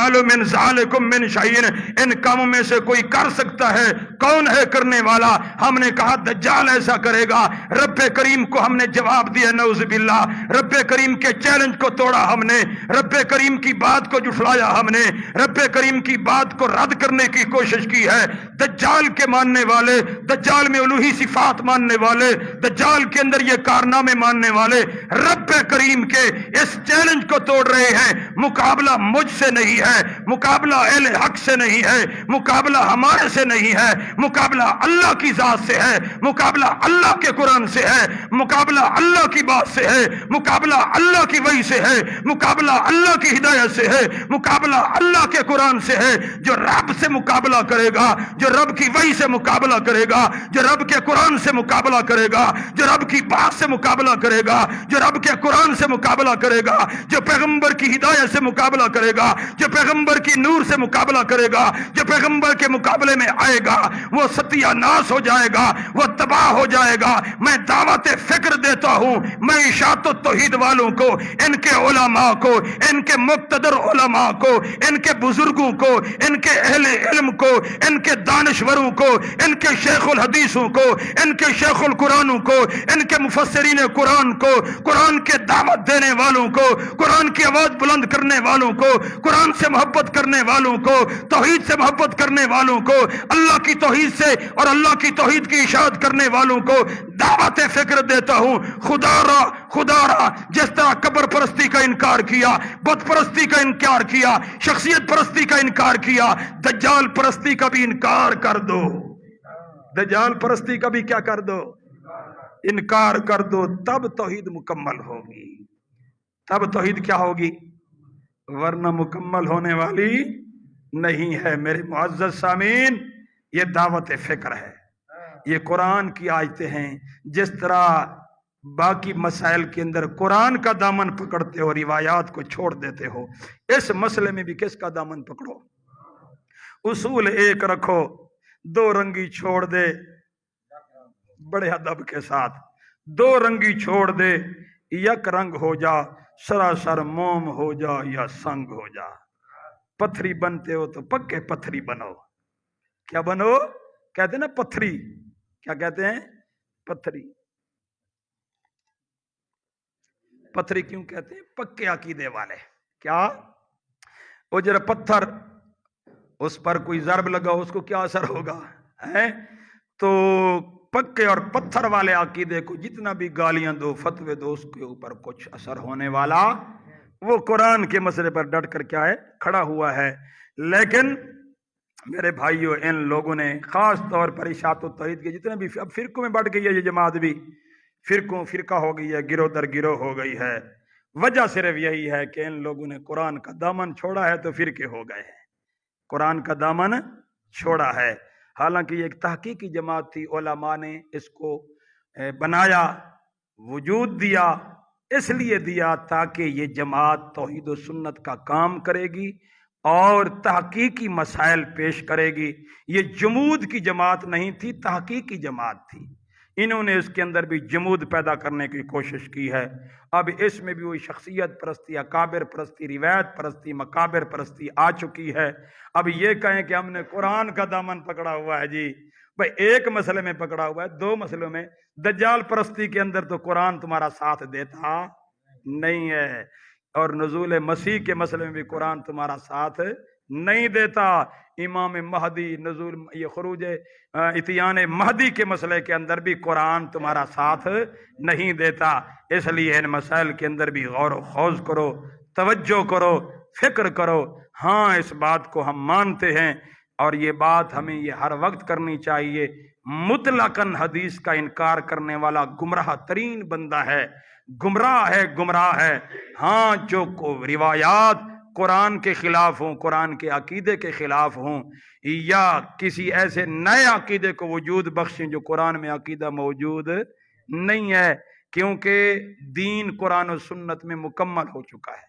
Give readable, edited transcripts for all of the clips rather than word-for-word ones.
यफ़अलु मिन ज़ालिकुम मिन शैइन, इन कामों में से कोई कर सकता है? कौन है करने वाला? हमने कहा दज्जाल ऐसा करेगा। रब करीम को हमने जवाब दिया, नऊज़ बिल्लाह। रब करीम के चैलेंज को तोड़ा हमने, रब करीम की बात को जुठलाया हमने, रब करीम की बात को रद्द करने की कोशिश की है। दज्जाल के मानने वाले, दज्जाल में उलूही सिफात मानने वाले, दज्जाल के अंदर ये कारनामे मानने वाले रब करीम के इस चैलेंज को तोड़ रहे हैं। मुकाबला मुझसे नहीं है, मुकाबला अहले हक से नहीं है, मुकाबला हमारे से नहीं है, मुकाबला अल्लाह की जात से है, मुकाबला अल्लाह के कुरान से है, मुकाबला अल्लाह की बात से है, मुकाबला अल्लाह की वही से है, मुकाबला अल्लाह की हिदायत से है, मुकाबला अल्लाह के कुरान से है। जो रब से मुकाबला करेगा, जो रब की वही से मुकाबला करेगा, जो रब के कुरान से मुकाबला करेगा, जो रब की बात से मुकाबला करेगा, जो रब के कुरान से मुकाबला करेगा, जो पैगंबर की हिदायत से मुकाबला करेगा, जो पैगंबर की नूर से मुकाबला करेगा, जो पैगंबर के मुकाबले में आएगा, वो सत्यानाश हो जाएगा, वो तबाह हो जाएगा। मैं दावत फिक्र देता हूं, मैं इशाअत तौहीद वालों को, इनके उलमा को, इनके मुक्तदर उलमा को, इनके बुजुर्गों को, इनके अहले इल्म को, इनके दानिशवरों को, इनके शेखुल हदीसों को, इनके शेखुल कुरानों को, इनके मुफस्सिरीन कुरान को, कुरान के दावत देने वालों को, कुरान की आवाज बुलंद करने वालों को, कुरान से मोहब्बत करने वालों को, तौहीद से मोहब्बत करने वालों को, अल्लाह की तौहीद से और अल्लाह की तौहीद की इशाअत करने वालों को दावत फिक्र देता हूं। खुदारा जिस तरह कब्र परस्ती का इनकार किया, बुत परस्ती का इनकार किया, शख्सियत परस्ती का इनकार किया, दज्जाल परस्ती का भी इनकार कर दो। दज्जाल परस्ती का भी क्या कर दो? इनकार कर दो। तब तौहीद मुकम्मल होगी, तब तौहीद क्या होगी? वरना मुकम्मल होने वाली नहीं है। मेरे मुअज़्ज़ज़ सामीन, ये दावत फिक्र है, ये कुरान की आयतें हैं। जिस तरह बाकी मसाइल के अंदर कुरान का दामन पकड़ते हो, रिवायात को छोड़ देते हो, इस मसले में भी किसका दामन पकड़ो? उसूल एक रखो, दो रंगी छोड़ दे, बड़े अदब के साथ दो रंगी छोड़ दे, यक रंग हो जा, सरासर मोम हो जा या संग हो जा। पत्थरी बनते हो तो पक्के पत्थरी बनो। क्या बनो? कहते हैं ना पत्थरी, क्या कहते हैं? पत्थरी। पत्थरी क्यों कहते हैं? पक्के अकीदे वाले। क्या? वो जरा पत्थर, उस पर कोई ज़रब लगा, उसको क्या असर होगा? है तो पक्के और पत्थर वाले अकीदे को जितना भी गालियां दो, फतवे दो, उसके ऊपर कुछ असर होने वाला वो कुरान के मसले पर डट कर क्या है? खड़ा हुआ है। लेकिन मेरे भाइयों, इन लोगों ने खास तौर पर इशाअत तौहीद के जितने भी, अब फिरकों में बढ़ गई है ये जमात भी, फिरका हो गई है, गिरोह दर गिरोह हो गई है। वजह सिर्फ यही है कि इन लोगों ने कुरान का दामन छोड़ा है तो फिरके हो गए हैं। कुरान का दामन छोड़ा है। हालांकि ये एक तहकीकी जमात थी, उलमा ने इसको बनाया, वजूद दिया, इसलिए दिया ताकि ये जमात तौहीद व सुन्नत का काम करेगी और तहकीकी मसाइल पेश करेगी। ये जमूद की जमात नहीं थी, तहकीकी जमात थी। इन्होंने इसके अंदर भी जमूद पैदा करने की कोशिश की है। अब इसमें भी वही शख्सियत परस्ती, अकाबिर परस्ती, रिवायत परस्ती, मकाबिर परस्ती आ चुकी है। अब ये कहें कि हमने कुरान का दामन पकड़ा हुआ है, जी भाई एक मसले में पकड़ा हुआ है, दो मसलों में। दज्जाल परस्ती के अंदर तो कुरान तुम्हारा साथ देता नहीं है, और नज़ूल मसीह के मसले में भी कुरान तुम्हारा साथ नहीं देता। इमाम महदी, नज़ूल, ये खुरूज इतियान महदी के मसले के अंदर भी कुरान तुम्हारा साथ नहीं देता। इसलिए इन मसाइल के अंदर भी गौर व खौज करो, तवज्जो करो, फिक्र करो। हाँ, इस बात को हम मानते हैं और ये बात हमें ये हर वक्त करनी चाहिए। मुतलकन हदीस का इनकार करने वाला गुमराह तरीन बंदा है, गुमराह है। हाँ, जो रिवायात कुरान के खिलाफ हों, कुरान के अकीदे के खिलाफ हों, या किसी ऐसे नए अकीदे को वजूद बख्शें जो कुरान में अकीदा मौजूद नहीं है, क्योंकि दीन कुरान और सुन्नत में मुकम्मल हो चुका है।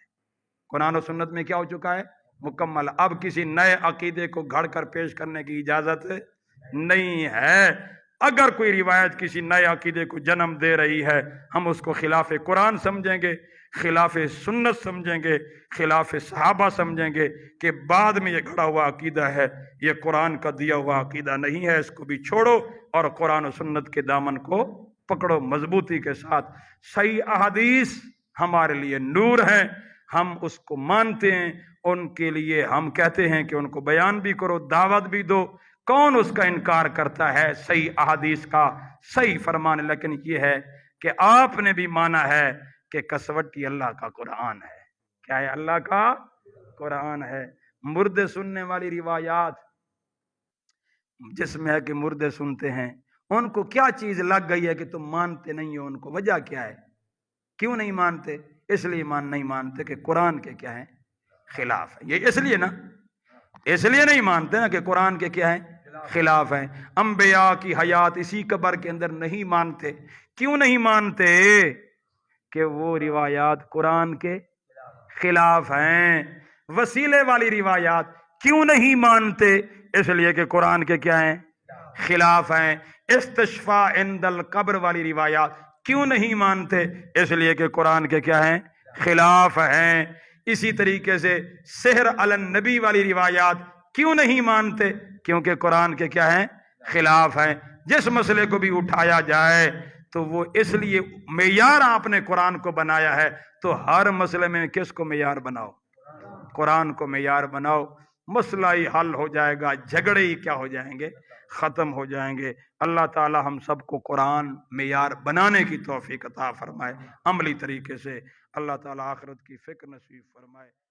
कुरान और सुन्नत में क्या हो चुका है? मुकम्मल। अब किसी नए अकीदे को घड़ कर पेश करने की इजाजत नहीं है। अगर कोई रिवायत किसी नए अकीदे को जन्म दे रही है, हम उसको खिलाफ कुरान समझेंगे, خلاف سنت سمجھیں گے، خلاف صحابہ سمجھیں گے کہ بعد میں یہ گھڑا ہوا عقیدہ ہے، یہ قرآن کا دیا ہوا عقیدہ نہیں ہے، اس کو بھی چھوڑو اور قرآن و سنت کے دامن کو پکڑو مضبوطی کے ساتھ۔ صحیح احادیث ہمارے لیے نور ہے، ہم اس کو مانتے ہیں، ان کے لیے ہم کہتے ہیں کہ ان کو بیان بھی کرو، دعوت بھی دو۔ کون اس کا انکار کرتا ہے صحیح احادیث کا، صحیح فرمان؟ لیکن یہ ہے کہ آپ نے بھی مانا ہے کہ کسوٹی اللہ کا قرآن ہے۔ کیا ہے؟ اللہ کا قرآن ہے۔ مردے سننے والی روایات جس میں ہے کہ مردے سنتے ہیں، ان کو کیا چیز لگ گئی ہے کہ تم مانتے نہیں ہو؟ ان کو وجہ کیا ہے؟ کیوں نہیں مانتے؟ اس لیے نہیں مانتے کہ قرآن کے کیا ہے؟ خلاف ہے۔ یہ اس لیے نا، اس لیے نہیں مانتے نا کہ قرآن کے کیا ہے؟ خلاف ہے۔ انبیاء کی حیات اسی قبر کے اندر نہیں مانتے۔ کیوں نہیں مانتے؟ کہ وہ روایات قرآن کے خلاف ہیں۔ وسیلے والی روایات کیوں نہیں مانتے؟ اس لیے کہ قرآن کے کیا ہیں؟ خلاف ہیں۔ استشفاء عند القبر والی روایات کیوں نہیں مانتے؟ اس لیے کہ قرآن کے کیا ہیں؟ خلاف ہیں۔ اسی طریقے سے سحر علی النبی والی روایات کیوں نہیں مانتے؟ کیونکہ قرآن کے کیا ہیں؟ خلاف ہیں۔ جس مسئلے کو بھی اٹھایا جائے تو وہ اس لیے معیار آپ نے قرآن کو بنایا ہے، تو ہر مسئلے میں کس کو معیار بناؤ؟ قرآن کو معیار بناؤ، مسئلہ ہی حل ہو جائے گا، جھگڑے ہی کیا ہو جائیں گے؟ ختم ہو جائیں گے۔ اللہ تعالی ہم سب کو قرآن معیار بنانے کی توفیق عطا فرمائے، عملی طریقے سے۔ اللہ تعالی آخرت کی فکر نصیب فرمائے۔